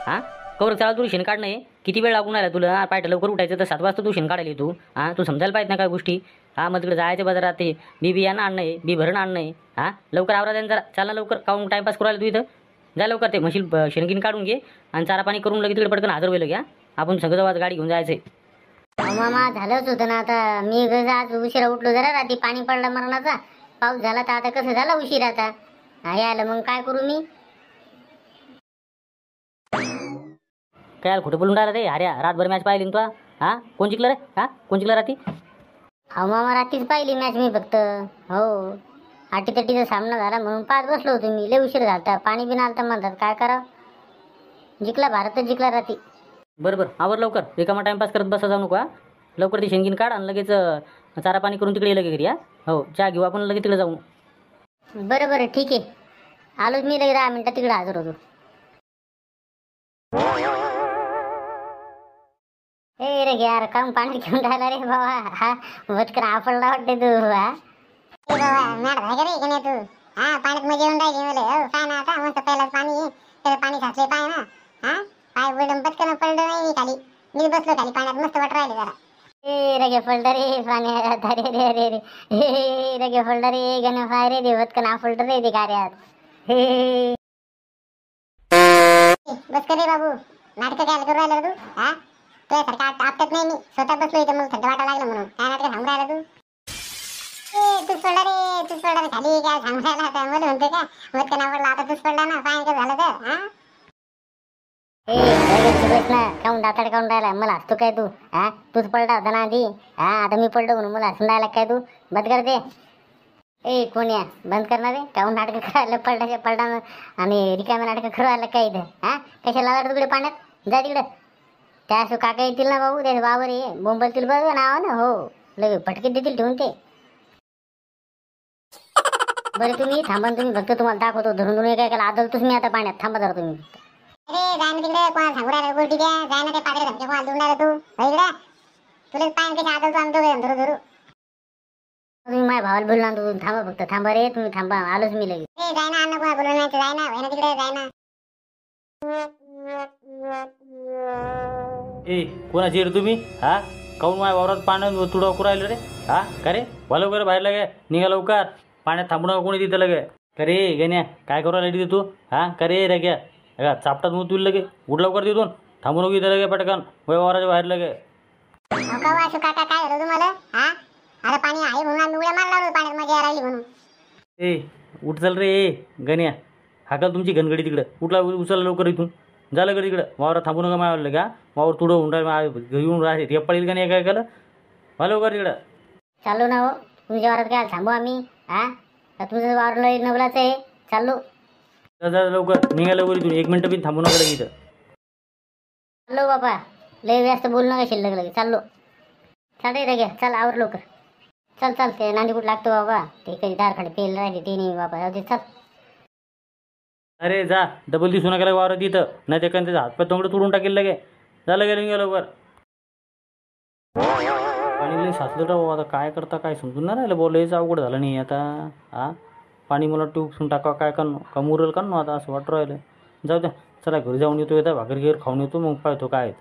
हां कवर चाल तुला शेण काढणं आहे. किती वेळ लागून राहिला तुला पाय लवकर उठायचं तर 7 वाजता तू शेण काढायला तू हां तू समजायला पाहिजे ना काय गोष्टी. हां मग तिकडे जायचं बाजारात ते बी बियाणं आणणं आहे बी भरणं आणणं आहे. हां लवकर आवरा द्या जरा चाल ना लवकर काहून टाईमपास करू राहिला तू इथं. जा लवकर ते म्हशील शेणगिन काढून घे आणि चारा पाणी करून लगेच तिकडे पटकन हजर होईल घ्या. आपण सगळं आवाज गाडी घेऊन जायचं आहे. मामा झालंच होतं ना आता. मी आज उशिरा उठलो जरा रात्री पाणी पडला मरणाचा पाऊस झाला तर आता कसं झाला उशिरा आता. हे आलं मग काय करू मी. काय खोटं बोलून राहिला रे हऱ्या रातभर मॅच पाहिली ना तू. हां कोण जिंकलं रे हां कोण जिंकलं रात्री. अहो मामा रात्रीच पाहिली मॅच मी फक्त. हो अटीतटीचा सामना झाला म्हणून पाच बसलो होतो मी. लय उशीर झालता पाणी बिन आलता म्हणतात काय करावं. जिंकला भारतच जिंकला रात्री. बरं बरं आवर लवकर रिकामा टाईमपास करत बसा जाऊ नको हां. लवकर ते शेणगिन काढ आणि लगेच चारा पाणी करून तिकडे लगे घरी हां. हो चहा घेऊ आपण लगेच तिकडे जाऊ. बरं बरं ठीक आहे. आलोच मी लगेच 10 मिनिटात तिकडे हजर होतो. ए रे यार काम पाणी घेऊन राहिला रे बाबा. हा वचकर आपडला वाटते तू. हा बाबा मॅड भाई रे की नाही तू. हा पाण्यात मजा येऊन राहिली मला. हो काय ना आता मस्त पहिलाच पाणी त्याचं पाणी साचले पाय ना. हा पाय पडून पटकन पडलं नाही मी खाली. मी बसलो खाली पाण्यात मस्त वाट राहिले जरा. ए रगे पडलं रे पाण्यात. अरे रे अरे रे हे रगे पडलं रे गण पाय रे दे वचकन आपडलं रे ते कार्यात. हे बस कर रे बाबू नाटक काय करू राहिला तू. हा तुझ्यासारखं आपटत नाही मी. स्वतः बसलो इथं मला थंड वाटायला लागलं म्हणून. काय नाटक सांगू राहिला तू. तूच पडला रे खाली काय सांगू राहिला आता. मला म्हणते का वचकन आपडला आता तूच पडला ना पाय काय झालं तर. हा बस ना काऊन दाताड काऊन राहिला मला हसतो काय तू. हा तूच पडला होता ना आधी. हा आता मी पडलो म्हणून मला हसून राहिला काय तू. बंद कर दे. ए कोण या बंद करणार रे. काऊन नाटकं करायला पडल्याच्या पडला आणि रिकाम्या नाटकं करू राहिला काय इथं. हा कशाला लावला तिकडे पाण्यात जा तिकडं. त्या असं काका येतील ना बाबू त्याचे बाबर ये बोंबलतील बघ नाव ना. हो लगे फटके देतील ठेवून ते. बरं तुम्ही थांबा तुम्ही फक्त तुम्हाला दाखवतो धरून धरून काय केला आदलतोच मी आता पाण्यात. थांबा जरा तुम्ही. अरे जाय ना तिकडे कोणा सांगू राहिला गोष्टी द्या. जाय ना ते पात्रे धमके कोणाला देऊन राहिला तू. इकडे तुला पाय कसे आदलतो आमचं धरू धरू. तुम्ही माझ्या भावाला बोलला तू. थांबा फक्त थांबा रे तुम्ही थांबा आलोच मी लगेच. ए जाय ना अन्न कोणा बोलू नाही जाय ना भाई ना तिकडे जाय ना. ए कोणाची रे तुम्ही. हा काऊन माझ्या वावरात पाण्यात तुडा राहिलं रे. हा का रे वा लवकर बाहेर लगे निघा लवकर. पाण्यात थांबू नका कोणी तिथं लगे. का रे गण्या काय करू राहिली तिथे तू. हा का रे रे घ्या का चापटात मग तुला लगे उठ लवकर तिथून. थांबू नको इथं लगे पटकन वय वावराच्या बाहेर लगे. काका काय झालं तुम्हाला. हा आता पाणी आहे म्हणून आम्ही उड्या मारला पाण्यात मजा राहिली म्हणून. ए उठ चल रे गण्या. हाकाल तुमची घनगडी तिकडं. उठला उचल लवकर इथून. झालं का तिकडं वावरात थांबू नका मावलं का. वावर तुडं होऊन राहिलं घेऊन राहिले ते पडेल का नाही काय केलं. वा लवकर तिकडं. चाललो ना हो तुमच्या वावरात काय थांबू आम्ही. हा तुमचं वावर लय नवलाच आहे. चाललो जा लवकर निघा लवकर इथून. 1 मिनिटं बी थांबू नका लगे इथं. चाललो बाबा लय व्यस्त बोलू नका शिल्लक लगे. चाललो चाल रे घ्या चल आवर लवकर. चल चल ते नांदीकुट लागतो बाबा. ते कधी दारखंड पेल राहिले ते नाही बाबा जाऊ दे चल. अरे जा डबल दिसू नका वावरात इथं. नाही ते त्याचा हातपाय तोंगडं तुडून टाकेल लगे. झालं गेलं निघा लवकर. पाणी लई साचलं राहू आता काय करता काय समजून नाही राहिलं. बोलायच अवघड झालं नाही आता. हा पाणी मला टूपसून टाका काय करणं का मुरल करणं आता असं वाटू राहिलं. जाऊ द्या चला घरी जाऊन येतो. येतात भाकरी घेर खाऊन येतो मग पाहतो काय.